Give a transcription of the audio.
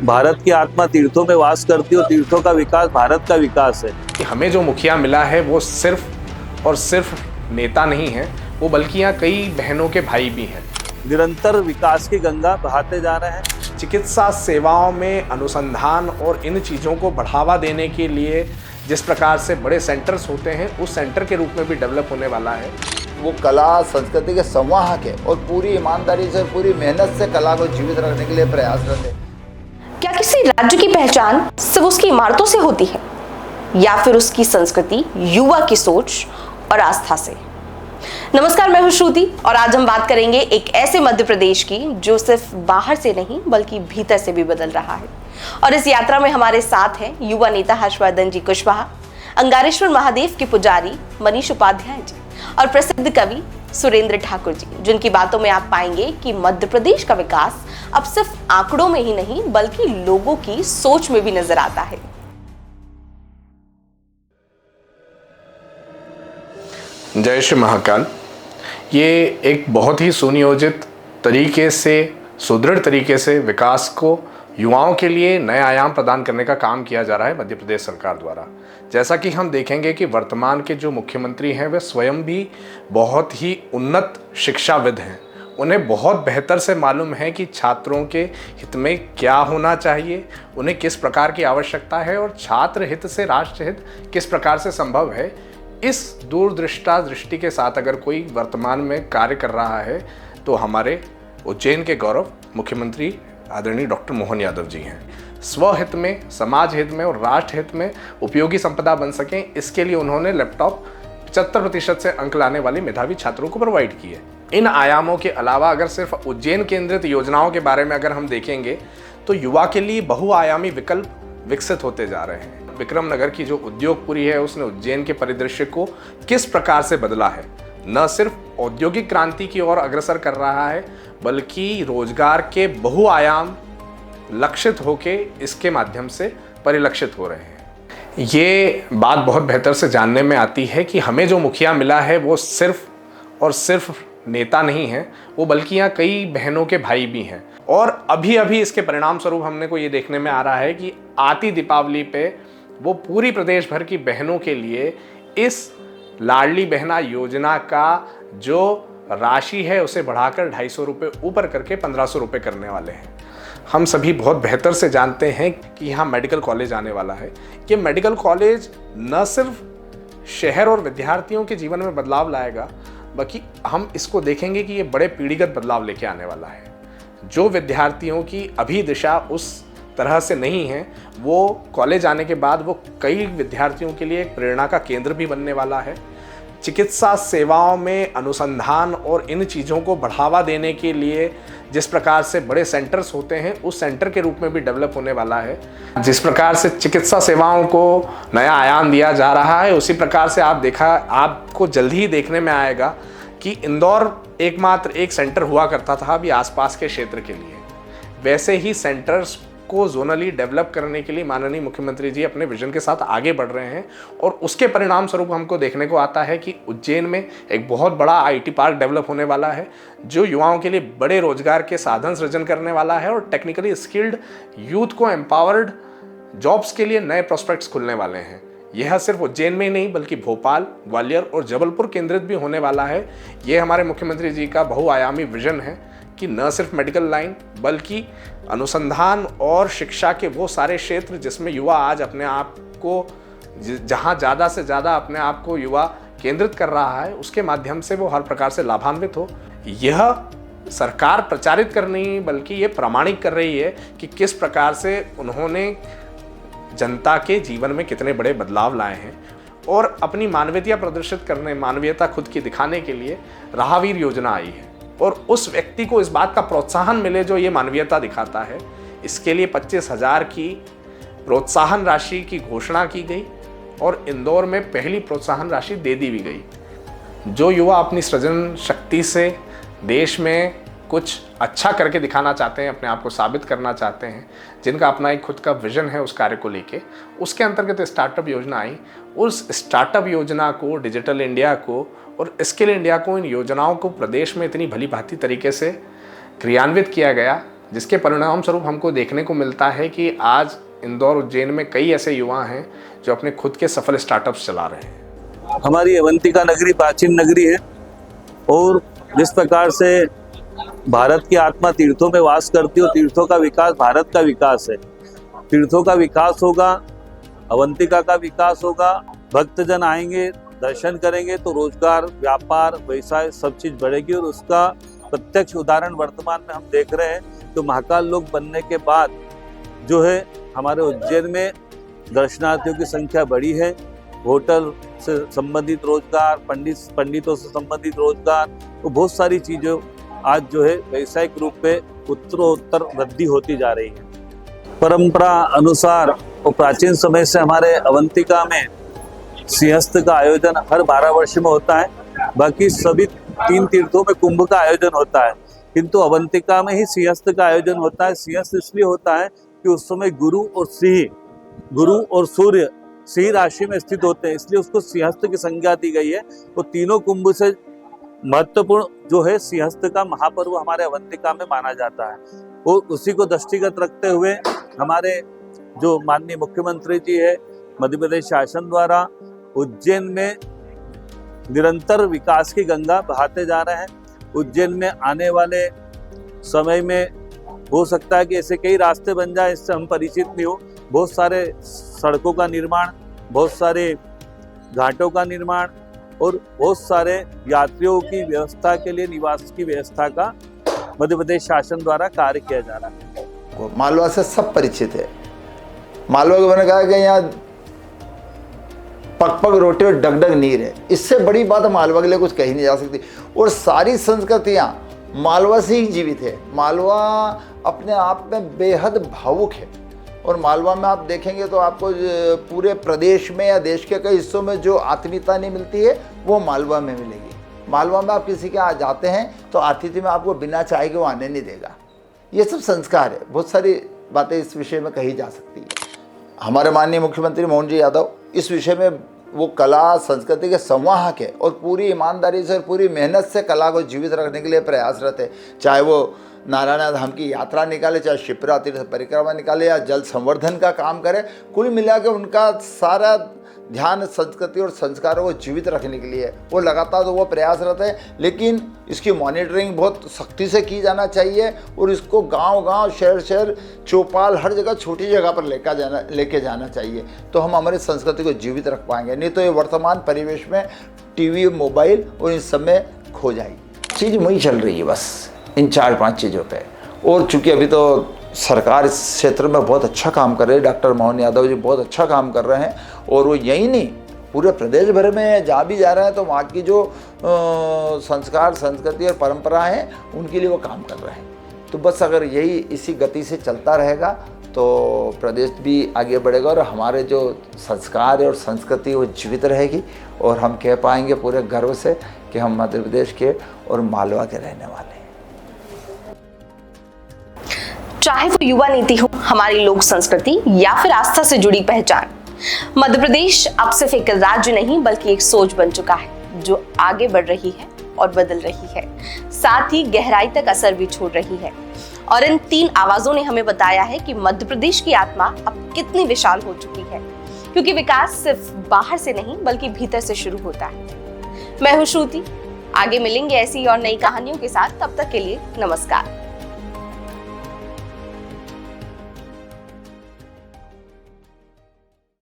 भारत की आत्मा तीर्थों में वास करती है और तीर्थों का विकास भारत का विकास है। कि हमें जो मुखिया मिला है वो सिर्फ और सिर्फ नेता नहीं है, वो बल्कि यहाँ कई बहनों के भाई भी हैं। निरंतर विकास की गंगा बहाते जा रहे हैं। चिकित्सा सेवाओं में अनुसंधान और इन चीज़ों को बढ़ावा देने के लिए जिस प्रकार से बड़े सेंटर्स होते हैं, उस सेंटर के रूप में भी डेवलप होने वाला है। वो कला संस्कृति के संवाहक है और पूरी ईमानदारी से, पूरी मेहनत से कला को जीवित रखने के लिए प्रयासरत है। क्या किसी राज्य की पहचान सिर्फ उसकी इमारतों से होती है या फिर उसकी संस्कृति, युवा की सोच और आस्था से? नमस्कार, मैं हूं श्रुति और आज हम बात करेंगे एक ऐसे मध्य प्रदेश की जो सिर्फ बाहर से नहीं बल्कि भीतर से भी बदल रहा है। और इस यात्रा में हमारे साथ हैं युवा नेता हर्षवर्धन जी कुशवाहा, अंगारेश्वर महादेव के पुजारी मनीष उपाध्याय जी और प्रसिद्ध कवि सुरेंद्र ठाकुर जी, जिनकी बातों में आप पाएंगे कि मध्य प्रदेश का विकास अब सिर्फ आंकड़ों में ही नहीं बल्कि लोगों की सोच में भी नजर आता है। जय श्री महाकाल। ये एक बहुत ही सुनियोजित तरीके से, सुदृढ़ तरीके से विकास को युवाओं के लिए नए आयाम प्रदान करने का काम किया जा रहा है मध्य प्रदेश सरकार द्वारा। जैसा कि हम देखेंगे कि वर्तमान के जो मुख्यमंत्री हैं वे स्वयं भी बहुत ही उन्नत शिक्षाविद हैं। उन्हें बहुत बेहतर से मालूम है कि छात्रों के हित में क्या होना चाहिए, उन्हें किस प्रकार की आवश्यकता है और छात्र हित से राष्ट्र हित किस प्रकार से संभव है। इस दूरदृष्टा दृष्टि के साथ अगर कोई वर्तमान में कार्य कर रहा है तो हमारे उज्जैन के गौरव मुख्यमंत्री आदरणीय डॉक्टर मोहन यादव जी हैं। स्वहित में, समाज हित में और राष्ट्र हित में उपयोगी संपदा बन सकें, इसके लिए उन्होंने लैपटॉप 75% से अंक लाने वाले मेधावी छात्रों को प्रोवाइड किए। इन आयामों के अलावा अगर सिर्फ उज्जैन केंद्रित योजनाओं के बारे में अगर हम देखेंगे तो युवा के लिए बहुआयामी विकल्प विकसित होते जा रहे हैं। विक्रम नगर की जो उद्योगपुरी है उसने उज्जैन के परिदृश्य को किस प्रकार से बदला है, न सिर्फ औद्योगिक क्रांति की ओर अग्रसर कर रहा है बल्कि रोजगार के बहुआयाम लक्षित होके इसके माध्यम से परिलक्षित हो रहे हैं। ये बात बहुत बेहतर से जानने में आती है कि हमें जो मुखिया मिला है वो सिर्फ और सिर्फ नेता नहीं है, वो बल्कि यहाँ कई बहनों के भाई भी हैं। और अभी अभी इसके परिणाम स्वरूप हमने को ये देखने में आ रहा है कि आती दीपावली पे वो पूरी प्रदेश भर की बहनों के लिए इस लाडली बहना योजना का जो राशि है उसे बढ़ाकर 250 रुपये ऊपर करके 1500 रुपये करने वाले हैं। हम सभी बहुत बेहतर से जानते हैं कि यहाँ मेडिकल कॉलेज आने वाला है। ये मेडिकल कॉलेज न सिर्फ शहर और विद्यार्थियों के जीवन में बदलाव लाएगा बल्कि हम इसको देखेंगे कि ये बड़े पीढ़ीगत बदलाव लेके आने वाला है। जो विद्यार्थियों की अभी दिशा उस तरह से नहीं है, वो कॉलेज आने के बाद वो कई विद्यार्थियों के लिए एक प्रेरणा का केंद्र भी बनने वाला है। चिकित्सा सेवाओं में अनुसंधान और इन चीज़ों को बढ़ावा देने के लिए जिस प्रकार से बड़े सेंटर्स होते हैं, उस सेंटर के रूप में भी डेवलप होने वाला है। जिस प्रकार से चिकित्सा सेवाओं को नया आयाम दिया जा रहा है, उसी प्रकार से आपको जल्द ही देखने में आएगा कि इंदौर एकमात्र एक सेंटर हुआ करता था अभी आसपास के क्षेत्र के लिए। वैसे ही सेंटर्स को जोनली डेवलप करने के लिए माननीय मुख्यमंत्री जी अपने विजन के साथ आगे बढ़ रहे हैं और उसके परिणाम स्वरूप हमको देखने को आता है कि उज्जैन में एक बहुत बड़ा आईटी पार्क डेवलप होने वाला है जो युवाओं के लिए बड़े रोजगार के साधन सृजन करने वाला है और टेक्निकली स्किल्ड यूथ को एम्पावर्ड जॉब्स के लिए नए प्रोस्पेक्ट्स खुलने वाले हैं। यह सिर्फ उज्जैन में ही नहीं बल्कि भोपाल, ग्वालियर और जबलपुर केंद्रित भी होने वाला है। ये हमारे मुख्यमंत्री जी का बहुआयामी विजन है कि न सिर्फ मेडिकल लाइन बल्कि अनुसंधान और शिक्षा के वो सारे क्षेत्र जिसमें युवा आज अपने आप को, जहाँ ज़्यादा से ज़्यादा अपने आप को युवा केंद्रित कर रहा है, उसके माध्यम से वो हर प्रकार से लाभान्वित हो। यह सरकार प्रचारित कर नहीं बल्कि ये प्रमाणित कर रही है कि किस प्रकार से उन्होंने जनता के जीवन में कितने बड़े बदलाव लाए हैं और अपनी मानवीयता प्रदर्शित करने, मानवीयता खुद की दिखाने के लिए राहवीर योजना आई है और उस व्यक्ति को इस बात का प्रोत्साहन मिले जो ये मानवीयता दिखाता है। इसके लिए 25,000 की प्रोत्साहन राशि की घोषणा की गई और इंदौर में पहली प्रोत्साहन राशि दे दी भी गई। जो युवा अपनी सृजन शक्ति से देश में कुछ अच्छा करके दिखाना चाहते हैं, अपने आप को साबित करना चाहते हैं, जिनका अपना एक खुद का विजन है उस कार्य को लेके, उसके अंतर्गत स्टार्टअप योजना आई। उस स्टार्टअप योजना को, डिजिटल इंडिया को और स्किल इंडिया को, इन योजनाओं को प्रदेश में इतनी भली भांति तरीके से क्रियान्वित किया गया जिसके परिणाम स्वरूप हमको देखने को मिलता है कि आज इंदौर उज्जैन में कई ऐसे युवा हैं जो अपने खुद के सफल स्टार्टअप्स चला रहे हैं। हमारी अवंतिका नगरी प्राचीन नगरी है और जिस प्रकार से भारत की आत्मा तीर्थों में वास करती है, तीर्थों का विकास भारत का विकास है। तीर्थों का विकास होगा, अवंतिका का विकास होगा, भक्तजन आएंगे, दर्शन करेंगे तो रोजगार, व्यापार, व्यवसाय सब चीज बढ़ेगी और उसका प्रत्यक्ष उदाहरण वर्तमान में हम देख रहे हैं। तो महाकाल लोक बनने के बाद जो है हमारे उज्जैन में दर्शनार्थियों की संख्या बढ़ी है। होटल से संबंधित रोजगार, पंडितों से संबंधित रोजगार, तो बहुत सारी चीजें आज जो है व्यावसायिक रूप पे उत्तरोत्तर वृद्धि होती जा रही है। परंपरा अनुसार और प्राचीन समय से हमारे अवंतिका में सिंहस्थ का आयोजन हर 12 वर्ष में होता है। बाकी सभी 3 तीर्थों में कुंभ का आयोजन होता है, किंतु अवंतिका में ही सिंहस्थ का आयोजन होता है। सिंहस्थ इसलिए होता है कि उस समय गुरु और सूर्य सिंह राशि में स्थित होते हैं, इसलिए उसको सिंहस्थ की संज्ञा दी गई है। तो तीनों कुंभ से महत्वपूर्ण जो है सिंहस्थ का महापर्व हमारे अवंतिका में माना जाता है। और उसी को दृष्टिगत रखते हुए हमारे जो माननीय मुख्यमंत्री जी है, मध्य प्रदेश शासन द्वारा उज्जैन में निरंतर विकास की गंगा बहाते जा रहे हैं। उज्जैन में आने वाले समय में हो सकता है कि ऐसे कई रास्ते बन जाए, इससे हम परिचित नहीं हो। बहुत सारे सड़कों का निर्माण, बहुत सारे घाटों का निर्माण और बहुत सारे यात्रियों की व्यवस्था के लिए निवास की व्यवस्था का मध्य प्रदेश शासन द्वारा कार्य किया जा रहा है। मालवा से सब परिचित है। मालवा के मैंने कहा कि यहाँ पग पग रोटी और डग डग नीर है। इससे बड़ी बात मालवा के लिए कुछ कही नहीं जा सकती। और सारी संस्कृतियाँ मालवा से ही जीवित है। मालवा अपने आप में बेहद भावुक है और मालवा में आप देखेंगे तो आपको पूरे प्रदेश में या देश के कई हिस्सों में जो आत्मीयता नहीं मिलती है वो मालवा में मिलेगी। मालवा में आप किसी के यहाँ जाते हैं तो अतिथि में आपको बिना चाय के वो आने नहीं देगा। ये सब संस्कार है। बहुत सारी बातें इस विषय में कही जा सकती है। हमारे माननीय मुख्यमंत्री मोहन जी यादव इस विषय में वो कला संस्कृति के संवाहक है और पूरी ईमानदारी से और पूरी मेहनत से कला को जीवित रखने के लिए प्रयासरत है। चाहे वो नारायण धाम की यात्रा निकाले, चाहे शिप्रा तीर्थ परिक्रमा निकाले या जल संवर्धन का काम करे, कुल मिला के उनका सारा ध्यान संस्कृति और संस्कारों को जीवित रखने के लिए वो लगातार तो वो प्रयासरत है। लेकिन इसकी मॉनिटरिंग बहुत सख्ती से की जाना चाहिए और इसको गांव-गांव, शहर-शहर, चौपाल, हर जगह छोटी जगह पर लेके जाना चाहिए, तो हम हमारी संस्कृति को जीवित रख पाएंगे। नहीं तो ये वर्तमान परिवेश में टीवी, मोबाइल और इन सब में खो जाएगी। चीज़ वही चल रही है बस इन 4-5 चीज़ों पे। और चूँकि अभी तो सरकार इस क्षेत्र में बहुत अच्छा काम कर रही है, डॉक्टर मोहन यादव जी बहुत अच्छा काम कर रहे हैं और वो यही नहीं पूरे प्रदेश भर में जहाँ भी जा रहे हैं तो वहाँ की जो संस्कार, संस्कृति और परंपरा हैं उनके लिए वो काम कर रहे हैं। तो बस अगर यही इसी गति से चलता रहेगा तो प्रदेश भी आगे बढ़ेगा और हमारे जो संस्कार और संस्कृति वो जीवित रहेगी और हम कह पाएंगे पूरे गर्व से कि हम मध्य प्रदेश के और मालवा के रहने वाले हैं। चाहे वो युवा नीति हो, हमारी लोक संस्कृति या फिर आस्था से जुड़ी पहचान, मध्य प्रदेश अब सिर्फ एक राज्य नहीं बल्कि एक सोच बन चुका है जो आगे बढ़ रही है और बदल रही है, साथ ही गहराई तक असर भी छोड़ रही है। और इन 3 आवाजों ने हमें बताया है कि मध्य प्रदेश की आत्मा अब कितनी विशाल हो चुकी है, क्योंकि विकास सिर्फ बाहर से नहीं बल्कि भीतर से शुरू होता है। मैं हूं श्रुति, आगे मिलेंगे ऐसी और नई कहानियों के साथ। तब तक के लिए नमस्कार।